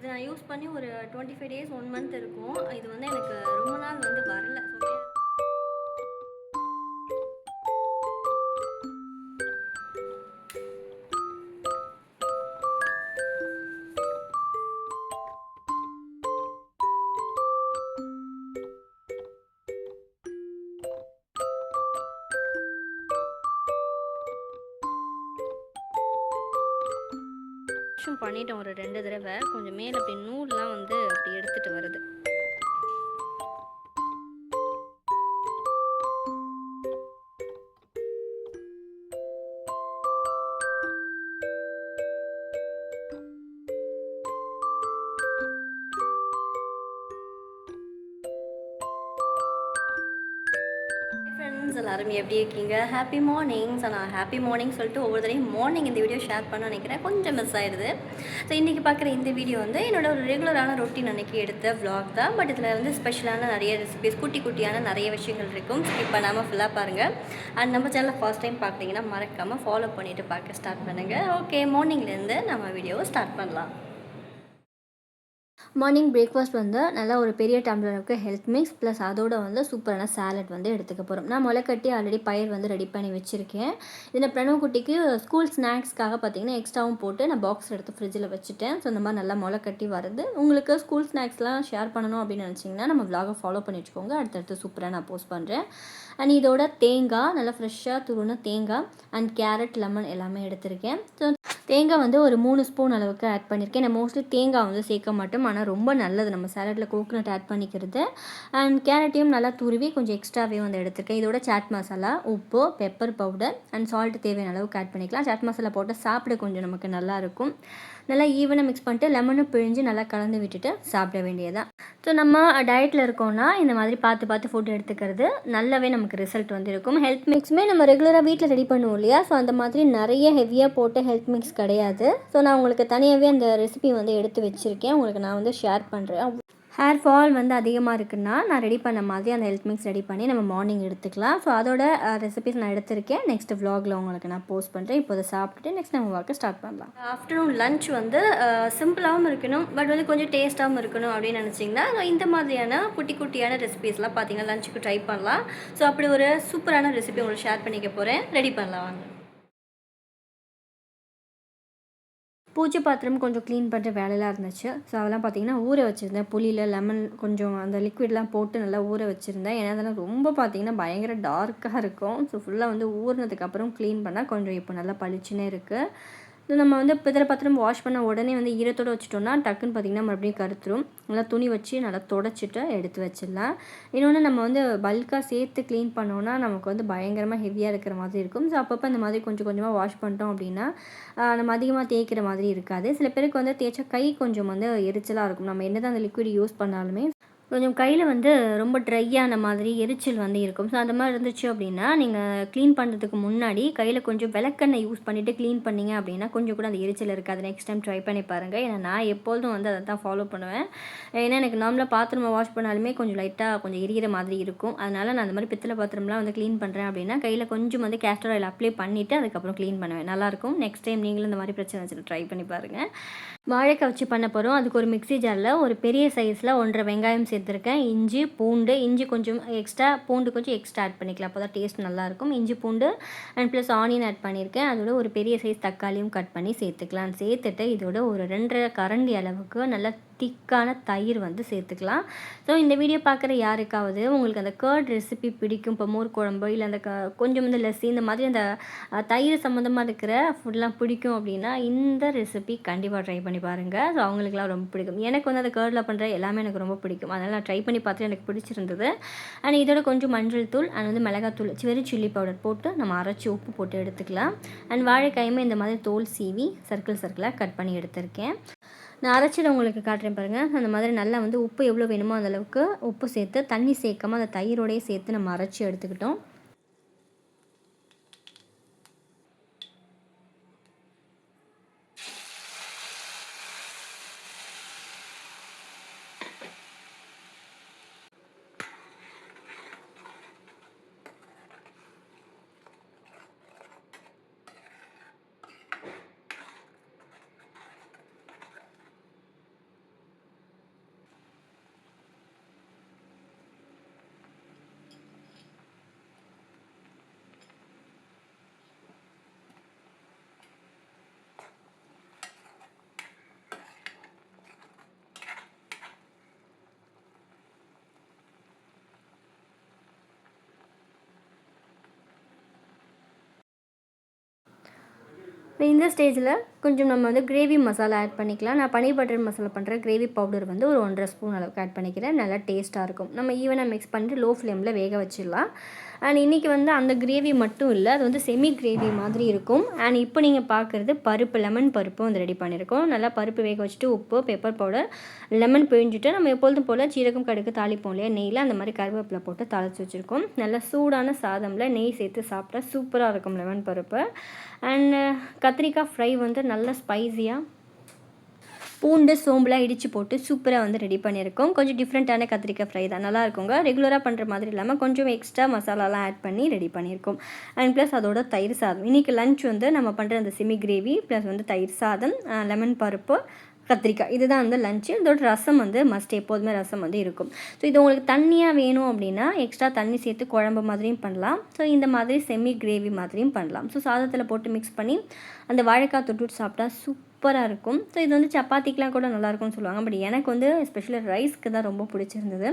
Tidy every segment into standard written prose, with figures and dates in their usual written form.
இது நான் யூஸ் பண்ணி ஒரு 25 டேஸ் 1 மந்த் இருக்கும். இது வந்து எனக்கு ரொம்ப நாள் வந்து வரல. பண்ணிட்டேன் ஒரு 2 தடவை. கொஞ்சம் மேலே அப்படி நூல்லாம் வந்து அப்படி எடுத்துகிட்டு வருது. ஃப்ரெண்ட்ஸ் எல்லாரும் எப்படி இருக்கீங்க? Happy morning. ஸோ நான் ஹாப்பி மார்னிங் சொல்லிட்டு ஒவ்வொரு தடையும் மார்னிங் இந்த வீடியோ ஷேர் பண்ண நினைக்கிறேன். கொஞ்சம் மிஸ் ஆயிடுது. ஸோ இன்றைக்கி பார்க்குற இந்த வீடியோ வந்து என்னோட ஒரு ரெகுலரான ரொட்டீன் அன்றைக்கி எடுத்த vlog தான். பட் இதில் வந்து ஸ்பெஷலான நிறைய ரெசிபிஸ், குட்டி குட்டியான நிறைய விஷயங்கள் இருக்கும். ஸ்கிப் பண்ணாமல் ஃபுல்லாக பாருங்கள். அண்ட் நம்ம சேனலை ஃபர்ஸ்ட் டைம் பார்க்குறீங்கன்னா மறக்காமல் ஃபாலோ பண்ணிவிட்டு பார்க்க ஸ்டார்ட் பண்ணுங்கள். ஓகே, மார்னிங்லேருந்து நம்ம வீடியோவை ஸ்டார்ட் பண்ணலாம். மார்னிங் பிரேக்ஃபாஸ்ட் வந்து நல்லா ஒரு பெரிய டம்ளருக்கு ஹெல்த் மிக்ஸ் ப்ளஸ் அதோட வந்து சூப்பரான சாலட் வந்து எடுத்துக்க போகிறோம். நான் முளைக்கட்டி ஆல்ரெடி பயிர் வந்து ரெடி பண்ணி வச்சுருக்கேன். இதில் பிரணவ் குட்டிக்கு ஸ்கூல் ஸ்நாக்ஸ்க்காக பார்த்தீங்கன்னா எக்ஸ்ட்ராவும் போட்டு நான் பாக்ஸ் எடுத்து ஃப்ரிட்ஜில் வச்சுட்டேன். ஸோ இந்த மாதிரி நல்லா முளைக்கட்டி வருது. உங்களுக்கு ஸ்கூல் ஸ்நாக்ஸ்லாம் ஷேர் பண்ணணும் அப்படின்னு நினச்சிங்கன்னா நம்ம vlog ஃபாலோ பண்ணி வச்சுக்கோங்க. அடுத்தடுத்து சூப்பராக நான் போஸ்ட் பண்ணுறேன். அண்ட் இதோட தேங்காய், நல்லா ஃப்ரெஷ்ஷாக துருவின தேங்காய் அண்ட் கேரட், லெமன் எல்லாமே எடுத்திருக்கேன். ஸோ தேங்காய் வந்து ஒரு 3 ஸ்பூன் அளவுக்கு ஆட் பண்ணியிருக்கேன். நான் மோஸ்ட்லி தேங்காய் வந்து சேர்க்க மாட்டோம், ஆனால் ரொம்ப நல்லது நம்ம சாலட்டில் கோகோனட் ஆட் பண்ணிக்கிறது. அண்ட் கேரட்டையும் நல்லா துருவி கொஞ்சம் எக்ஸ்ட்ராவே வந்து எடுத்துருக்கேன். இதோட சாட் மசாலா, உப்பு, பெப்பர் பவுடர் அண்ட் சால்ட் தேவையான அளவுக்கு ஆட் பண்ணிக்கலாம். சாட் மசாலா போட்டு சாப்பிட கொஞ்சம் நமக்கு நல்லாயிருக்கும். நல்லா ஈவனாக மிக்ஸ் பண்ணிட்டு லெமனும் பிழிஞ்சு நல்லா கலந்து விட்டுட்டு சாப்பிட வேண்டியதான். ஸோ நம்ம டயட்டில் இருக்கோம்னா இந்த மாதிரி பார்த்து ஃபுட் எடுத்துக்கிறது நல்லாவே நமக்கு ரிசல்ட் வந்து இருக்கும். ஹெல்த் மிக்ஸுமே நம்ம ரெகுலராக வீட்டில் ரெடி பண்ணுவோம் இல்லையா? ஸோ அந்த மாதிரி நிறைய ஹெவியாக போட்டு ஹெல்த் மிக்ஸ் கிடையாது. ஸோ நான் உங்களுக்கு தனியாகவே அந்த ரெசிபி வந்து எடுத்து வச்சுருக்கேன். உங்களுக்கு நான் வந்து ஷேர் பண்ணுறேன். ஹேர் ஃபால் வந்து அதிகமாக இருக்குன்னா நான் ரெடி பண்ண மாதிரி அந்த ஹெல்த் மிக்ஸ் ரெடி பண்ணி நம்ம மார்னிங் எடுத்துக்கலாம். ஸோ அதோட ரெசிபிஸ் நான் எடுத்திருக்கேன். நெக்ஸ்ட் vlogல உங்களுக்கு நான் போஸ்ட் பண்ணுறேன். இப்போ அதை சாப்பிட்டுட்டு நெக்ஸ்ட் நம்ம ஒர்க்கை ஸ்டார்ட் பண்ணலாம். ஆஃப்டர்நூன் லஞ்ச் வந்து சிம்பிளாகவும் இருக்கணும், பட் வந்து கொஞ்சம் டேஸ்ட்டாகவும் இருக்கணும் அப்படின்னு நினச்சிங்கன்னா இந்த மாதிரியான குட்டி குட்டியான ரெசிபிஸ்லாம் பார்த்தீங்கன்னா லஞ்சுக்கு ட்ரை பண்ணலாம். ஸோ அப்படி ஒரு சூப்பரான ரெசிபி உங்களுக்கு ஷேர் பண்ணிக்க போகிறேன். ரெடி பண்ணலாம் வாங்க. பூஜை பாத்திரம் கொஞ்சம் க்ளீன் பண்ணுற வேலையெல்லாம் இருந்துச்சு. ஸோ அதெல்லாம் பார்த்திங்கன்னா ஊற வச்சுருந்தேன். புளியில் லெமன் கொஞ்சம் அந்த லிக்விட்லாம் போட்டு நல்லா ஊற வச்சுருந்தேன். ஏன்னா அதெல்லாம் ரொம்ப பார்த்திங்கன்னா பயங்கர டார்க்காக இருக்கும். ஸோ ஃபுல்லாக வந்து ஊறினதுக்கப்புறம் க்ளீன் பண்ணால் கொஞ்சம் இப்போ நல்லா பளிச்சுன்னே இருக்குது. இது நம்ம வந்து பித்தளை பாத்திரம் வாஷ் பண்ண உடனே வந்து ஈரத்தோடு வச்சுட்டோம்னா டக்குன்னு பார்த்திங்கன்னா மறுபடியும் கருத்துரும். நல்லா துணி வச்சு நல்லா தொடச்சிட்டு எடுத்து வச்சிடலாம். இன்னொன்று நம்ம வந்து பல்காக சேர்த்து க்ளீன் பண்ணோன்னா நமக்கு வந்து பயங்கரமாக ஹெவியாக இருக்கிற மாதிரி இருக்கும். ஸோ அப்பப்போ இந்த மாதிரி கொஞ்சம் கொஞ்சமாக வாஷ் பண்ணிட்டோம் அப்படின்னா நம்ம அதிகமாக தேய்க்கிற மாதிரி இருக்காது. சில பேருக்கு வந்து தேய்ச்சா கை கொஞ்சம் வந்து எரிச்சலாக இருக்கும். நம்ம என்ன தான் அந்த லிக்விட் யூஸ் பண்ணாலுமே கொஞ்சம் கையில் வந்து ரொம்ப ட்ரையான மாதிரி எரிச்சல் வந்து இருக்கும். ஸோ அந்த மாதிரி இருந்துச்சு அப்படின்னா நீங்கள் க்ளீன் பண்ணுறதுக்கு முன்னாடி கையில் கொஞ்சம் விளக்கெண்ணெய் யூஸ் பண்ணிவிட்டு க்ளீன் பண்ணிங்க அப்படின்னா கொஞ்சம் கூட அந்த எரிச்சல் இருக்காது. நெக்ஸ்ட் டைம் ட்ரை பண்ணி பாருங்கள். ஏன்னா நான் எப்பொழுதும் வந்து அதை தான் ஃபாலோ பண்ணுவேன். ஏன்னா எனக்கு நார்மலாக பாத்திரம் வாஷ் பண்ணாலுமே கொஞ்சம் லைட்டாக கொஞ்சம் எரிகிற மாதிரி இருக்கும். அதனால் நான் அந்த மாதிரி பித்தளை பாத்திரம்லாம் வந்து க்ளீன் பண்ணுறேன் அப்படின்னா கையில் கொஞ்சம் வந்து கேஸ்டர் ஆயில் அப்ளை பண்ணிவிட்டு அதுக்கப்புறம் க்ளீன் பண்ணுவேன். நல்லாயிருக்கும். நெக்ஸ்ட் டைம் நீங்களும் இந்த மாதிரி பிரச்சனை வச்சுட்டு ட்ரை பண்ணி பாருங்கள். வாழைக்காய் வச்சு பண்ண போகிறோம். அதுக்கு ஒரு மிக்ஸி ஜாரில் ஒரு பெரிய சைஸில் 1.5 வெங்காயம் சேர்த்துருக்கேன். இஞ்சி கொஞ்சம் எக்ஸ்ட்ரா, பூண்டு கொஞ்சம் எக்ஸ்ட்ரா ஆட் பண்ணிக்கலாம். அப்போ தான் டேஸ்ட் நல்லாயிருக்கும். இஞ்சி பூண்டு அண்ட் ப்ளஸ் ஆனியன் ஆட் பண்ணியிருக்கேன். அதோட ஒரு பெரிய சைஸ் தக்காளியும் கட் பண்ணி சேர்த்துக்கலாம். சேர்த்துட்டு இதோட ஒரு 2.5 கரண்டி அளவுக்கு நல்லா திக்கான தயிர் வந்து சேர்த்துக்கலாம். ஸோ இந்த வீடியோ பார்க்குற யாருக்காவது உங்களுக்கு அந்த கர்ட் ரெசிபி பிடிக்கும், இப்போ மோர் குழம்பு இல்லை அந்த கொஞ்சம் வந்து லஸ்ஸி இந்த மாதிரி அந்த தயிர் சம்மந்தமாக இருக்கிற ஃபுட்லாம் பிடிக்கும் அப்படின்னா இந்த ரெசிபி கண்டிப்பாக ட்ரை பண்ணி பாருங்கள். ஸோ அவங்களுக்குலாம் ரொம்ப பிடிக்கும். எனக்கு வந்து அந்த கர்டில் பண்ணுற எல்லாமே எனக்கு ரொம்ப பிடிக்கும். அதனால் நான் ட்ரை பண்ணி பார்த்துட்டு எனக்கு பிடிச்சிருந்தது. அண்ட் இதோட கொஞ்சம் மஞ்சள் தூள் அண்ட் வந்து மிளகாத்தூள், வெறும் சில்லி பவுடர் போட்டு நம்ம அரைச்சி உப்பு போட்டு எடுத்துக்கலாம். அண்ட் வாழைக்காயுமே இந்த மாதிரி தோல் சீவி சர்க்கிளாக கட் பண்ணி எடுத்திருக்கேன். நான் அரைச்சதை உங்களுக்கு காட்டுறேன் பாருங்கள். அந்த மாதிரி நல்லா வந்து உப்பு எவ்வளோ வேணுமோ அந்தளவுக்கு உப்பு சேர்த்து தண்ணி சேர்க்காமல் அந்த தயிரோடையே சேர்த்து நம்ம அரைச்சி எடுத்துக்கிட்டோம். இப்போ இந்த ஸ்டேஜில் கொஞ்சம் நம்ம வந்து கிரேவி மசாலா ஆட் பண்ணிக்கலாம். நான் பன்னீர் பட்டர் மசாலா பண்ணுற கிரேவி பவுடர் வந்து ஒரு 1.5 ஸ்பூன் அளவுக்கு ஆட் பண்ணிக்கிறேன். நல்லா டேஸ்ட்டாக இருக்கும். நம்ம ஈவனாக மிக்ஸ் பண்ணிட்டு லோ ஃப்ளேமில் வேக வச்சிடலாம். அண்ட் இன்றைக்கி வந்து அந்த கிரேவி மட்டும் இல்லை, அது வந்து செமி கிரேவி மாதிரி இருக்கும். அண்ட் இப்போ நீங்கள் பார்க்குறது பருப்பு, லெமன் பருப்பு வந்து ரெடி பண்ணியிருக்கோம். நல்லா பருப்பு வேக வச்சுட்டு உப்பு, பெப்பர் பவுடர், லெமன் பிழிஞ்சிட்டு நம்ம எப்பொழுதும் போல் சீரகம் கடுகு தாளிப்போம் இல்லையா, நெய்யில் அந்த மாதிரி கருவேப்பிலை போட்டு தாளித்து வச்சுருக்கோம். நல்லா சூடான சாதமில் நெய் சேர்த்து சாப்பிட்டா சூப்பராக இருக்கும் லெமன் பருப்பு. அண்டு கத்திரிக்காய் ஃப்ரை வந்து நல்லா ஸ்பைஸியாக பூண்டு சோம்புலாம் இடித்து போட்டு சூப்பராக வந்து ரெடி பண்ணியிருக்கோம். கொஞ்சம் டிஃப்ரெண்ட்டான கத்திரிக்காய் ஃப்ரை தான், நல்லா இருக்குங்க. ரெகுலராக பண்ணுற மாதிரி இல்லாமல் கொஞ்சம் எக்ஸ்ட்ரா மசாலாலாம் ஆட் பண்ணி ரெடி பண்ணியிருக்கோம். அண்ட் ப்ளஸ் அதோட தயிர் சாதம். இன்றைக்கி லஞ்ச் வந்து நம்ம பண்ணுற அந்த செமி கிரேவி ப்ளஸ் வந்து தயிர் சாதம், லெமன் பருப்பு, கத்திரிக்காய், இதுதான் வந்து லஞ்சு. இதோட ரசம் வந்து மஸ்ட், எப்போதுமே ரசம் வந்து இருக்கும். ஸோ இது உங்களுக்கு தண்ணியாக வேணும் அப்படின்னா எக்ஸ்ட்ரா தண்ணி சேர்த்து குழம்பு மாதிரியும் பண்ணலாம். ஸோ இந்த மாதிரி செமி கிரேவி மாதிரியும் பண்ணலாம். ஸோ சாதத்தில் போட்டு மிக்ஸ் பண்ணி அந்த வாழைக்காய் தொட்டுட்டு சாப்பிட்டா சூப்பராக இருக்கும். ஸோ இது வந்து சப்பாத்திக்கெலாம் கூட நல்லாயிருக்கும்னு சொல்லுவாங்க. பட் எனக்கு வந்து எஸ்பெஷலி ரைஸ்க்கு தான் ரொம்ப பிடிச்சிருந்தது.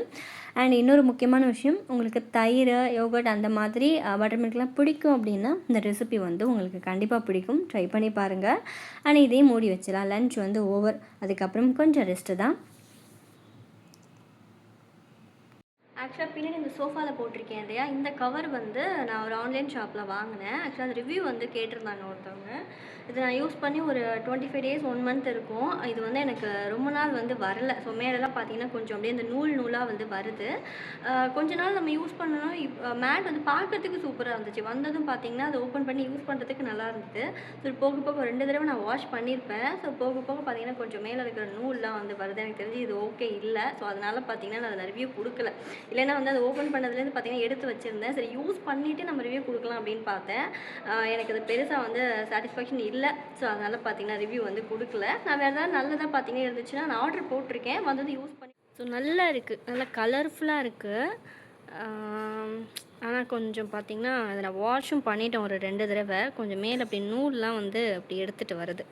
அண்ட் இன்னொரு முக்கியமான விஷயம், உங்களுக்கு தயிர், யோகர்ட் அந்த மாதிரி பட்டர் மில்க்லாம் பிடிக்கும் அப்படின்னா இந்த ரெசிபி வந்து உங்களுக்கு கண்டிப்பாக பிடிக்கும். ட்ரை பண்ணி பாருங்கள். அண்ட் இதையும் மூடி வச்சிடலாம். லன்ச் வந்து ஓவர். அதுக்கப்புறம் கொஞ்சம் ரெஸ்ட்டு தான். ஆக்சுவலாக பின்னாடி இந்த சோஃபாவில் போட்டிருக்கேன் இல்லையா, இந்த கவர் வந்து நான் ஒரு ஆன்லைன் ஷாப்பில் வாங்கினேன். ஆக்சுவலாக அந்த ரிவ்யூ வந்து கேட்டிருந்தாங்க ஒருத்தவங்க. இது நான் யூஸ் பண்ணி ஒரு 25 டேஸ் 1 மந்த் இருக்கும். இது வந்து எனக்கு ரொம்ப நாள் வந்து வரல. ஸோ மேலெல்லாம் பார்த்தீங்கன்னா கொஞ்சம் அப்படியே இந்த நூலாக வந்து வருது. கொஞ்ச நாள் நம்ம யூஸ் பண்ணணும். மேட் வந்து பார்க்கறதுக்கு சூப்பராக இருந்துச்சு. வந்ததும் பார்த்தீங்கன்னா அதை ஓப்பன் பண்ணி யூஸ் பண்ணுறதுக்கு நல்லா இருந்தது. ஸோ போக போக 2 தடவை நான் வாஷ் பண்ணியிருப்பேன். ஸோ போக போக பார்த்தீங்கன்னா கொஞ்சம் மேலே இருக்கிற நூல்லாம் வந்து வருது. எனக்கு தெரிஞ்சு இது ஓகே இல்லை. ஸோ அதனால் பார்த்தீங்கன்னா நான் அதை ரிவ்யூ கொடுக்கல. இல்லைன்னா வந்து அதை ஓப்பன் பண்ணதுலேருந்து பார்த்தீங்கன்னா எடுத்து வச்சுருந்தேன். சரி யூஸ் பண்ணிவிட்டு நம்ம ரிவ்யூ கொடுக்கலாம் அப்படின்னு பார்த்தேன். எனக்கு அது பெருசாக வந்து சாட்டிஸ்ஃபேக்ஷன் இல்லை. ஸோ அதனால் பார்த்தீங்கன்னா ரிவ்யூ வந்து கொடுக்கல. நான் வேறு ஏதாவது நல்லதாக பார்த்தீங்கன்னா இருந்துச்சுன்னா நான் ஆர்டர் போட்டிருக்கேன், வந்தது யூஸ் பண்ணி. ஸோ நல்லா இருக்குது, நல்லா கலர்ஃபுல்லாக இருக்குது. ஆனால் கொஞ்சம் பார்த்திங்கன்னா அதை நான் வாஷும் பண்ணிட்டேன் ஒரு 2 தடவை. கொஞ்சம் மேலே அப்படி நூல்லாம் வந்து அப்படி எடுத்துகிட்டு வருது.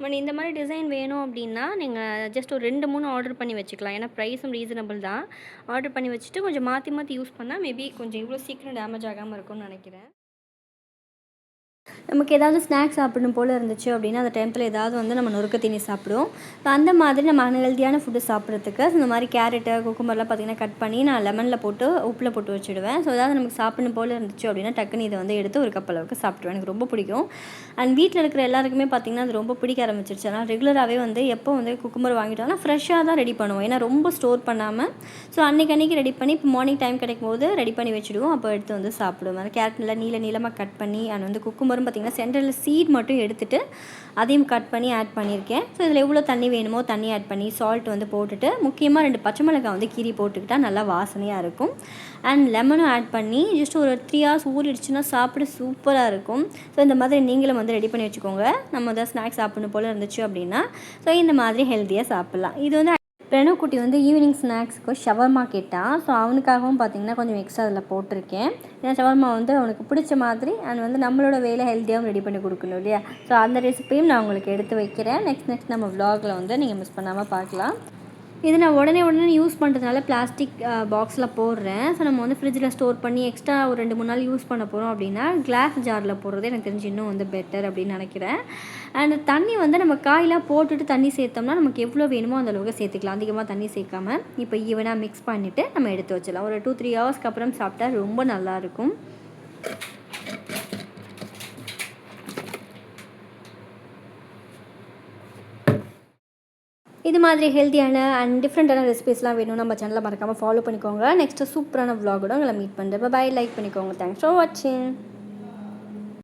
பட் இந்த மாதிரி டிசைன் வேணும் அப்படின்னா நீங்கள் ஜஸ்ட் ஒரு 2-3 ஆர்டர் பண்ணி வச்சுக்கலாம். ஏன்னா ப்ரைஸும் ரீசனபிள் தான். ஆர்டர் பண்ணி வச்சுட்டு கொஞ்சம் மாற்றி மாற்றி யூஸ் பண்ணால் மேபி கொஞ்சம் இவ்வளோ சீக்கிரம் டேமேஜ் ஆகாமல் இருக்கும்னு நினைக்கிறேன். நமக்கு ஏதாவது ஸ்நாக்ஸ் சாப்பிடணும் போல் இருந்துச்சு அப்படின்னா அந்த டைத்தில் ஏதாவது வந்து நம்ம நொறுக்க தீனி சாப்பிடுவோம். ஸோ அந்த மாதிரி நம்ம அன்ஹெல்தியான ஃபுட்டு சாப்பிட்றதுக்கு இந்த மாதிரி கேரட்டு, குக்கும்பர்லாம் பார்த்திங்கன்னா கட் பண்ணி நான் லெமனில் போட்டு உப்பில் போட்டு வச்சுடுவேன். ஸோ ஏதாவது நமக்கு சாப்பிடணும் போல் இருந்துச்சு அப்படின்னா டக்குன்னு இதை வந்து எடுத்து ஒரு கப் அளவுக்கு சாப்பிடுவேன். எனக்கு ரொம்ப பிடிக்கும். அண்ட் வீட்டில் இருக்கிற எல்லாருக்குமே பார்த்திங்கன்னா அது ரொம்ப பிடிக்க ஆரம்பிச்சிருச்சு. ஆனால் ரெகுலராகவே வந்து எப்போ வந்து குக்கும்பர் வாங்கிட்டோம்னா ஃப்ரெஷ்ஷாக தான் ரெடி பண்ணுவோம். ஏன்னா ரொம்ப ஸ்டோர் பண்ணாமல் ஸோ அன்றைக்கி ரெடி பண்ணி இப்போ மார்னிங் டைம் கிடைக்கும் போது ரெடி பண்ணி வச்சுடுவோம். அப்போ எடுத்து வந்து சாப்பிடுவோம். அந்த கேரட் நல்லா நீளமாக கட் பண்ணி அண்ட் வந்து குக்கும்பரும் பார்த்திங்கன்னா சென்டரில் சீட் மட்டும் எடுத்துகிட்டு அதையும் கட் பண்ணி ஆட் பண்ணியிருக்கேன். ஸோ இதில் எவ்வளோ தண்ணி வேணுமோ தண்ணி ஆட் பண்ணி சால்ட் வந்து போட்டுட்டு முக்கியமாக 2 பச்சை மிளகாய் வந்து கீரி போட்டுக்கிட்டால் நல்லா வாசனையாக இருக்கும். அண்ட் லெமனும் ஆட் பண்ணி ஜஸ்ட் ஒரு 3 hours ஊறிடுச்சுன்னா சாப்பிட சூப்பராக இருக்கும். ஸோ இந்த மாதிரி நீங்களும் வந்து ரெடி பண்ணி வச்சுக்கோங்க. நம்ம தான் ஸ்நாக்ஸ் சாப்பிடணும் போல் இருந்துச்சு அப்படின்னா ஸோ இந்த மாதிரி ஹெல்த்தியாக சாப்பிட்லாம். இது வந்து பிரணவ் குட்டி வந்து ஈவினிங் ஸ்நாக்ஸுக்கு ஷவர்மா கேட்டான். ஸோ அவனுக்காகவும் பார்த்திங்கன்னா கொஞ்சம் எக்ஸ்ட்ரா அதில் போட்டிருக்கேன். ஏன்னா ஷவர்மா வந்து அவனுக்கு பிடிச்ச மாதிரி அண்ட் வந்து நம்மளோட வேலை ஹெல்த்தியாகவும் ரெடி பண்ணி கொடுக்கணும் இல்லையா. ஸோ அந்த ரெசிபியும் நான் உங்களுக்கு எடுத்து வைக்கிறேன். நெக்ஸ்ட் நம்ம vlogல வந்து நீங்கள் மிஸ் பண்ணாமல் பார்க்கலாம். இது நான் உடனே யூஸ் பண்ணுறதுனால பிளாஸ்டிக் பாக்ஸில் போடுறேன். ஸோ நம்ம வந்து ஃப்ரிட்ஜில் ஸ்டோர் பண்ணி எக்ஸ்ட்ரா ஒரு 2-3 நாள் யூஸ் பண்ண போகிறோம் அப்படின்னா கிளாஸ் ஜாரில் போடுறது எனக்கு தெரிஞ்சு இன்னும் வந்து பெட்டர் அப்படின்னு நினைக்கிறேன். அண்ட் தண்ணி வந்து நம்ம காயெலாம் போட்டுட்டு தண்ணி சேர்த்தோம்னா நமக்கு எவ்வளோ வேணுமோ அந்த அளவுக்கு சேர்த்துக்கலாம். அதிகமாக தண்ணி சேர்க்காமல் இப்போ ஈவனாக மிக்ஸ் பண்ணிவிட்டு நம்ம எடுத்து வச்சிடலாம். ஒரு 2-3 ஹவர்ஸ்க்கு அப்புறம் சாப்பிட்டா ரொம்ப நல்லாயிருக்கும். இது மாதிரி ஹெல்த்தியான அண்ட் டிஃப்ரெண்ட்டான ரெசிபீஸ்லாம் வேணும் நம்ம சேனலில் மறக்காமல் ஃபாலோ பண்ணிக்கோங்க. நெக்ஸ்ட்டு சூப்பரான vlog-ஓட உங்களை மீட் பண்ணுறேன். பாய். லைக் பண்ணிக்கோங்க. தேங்க்ஸ் ஃபார் வாட்சிங்.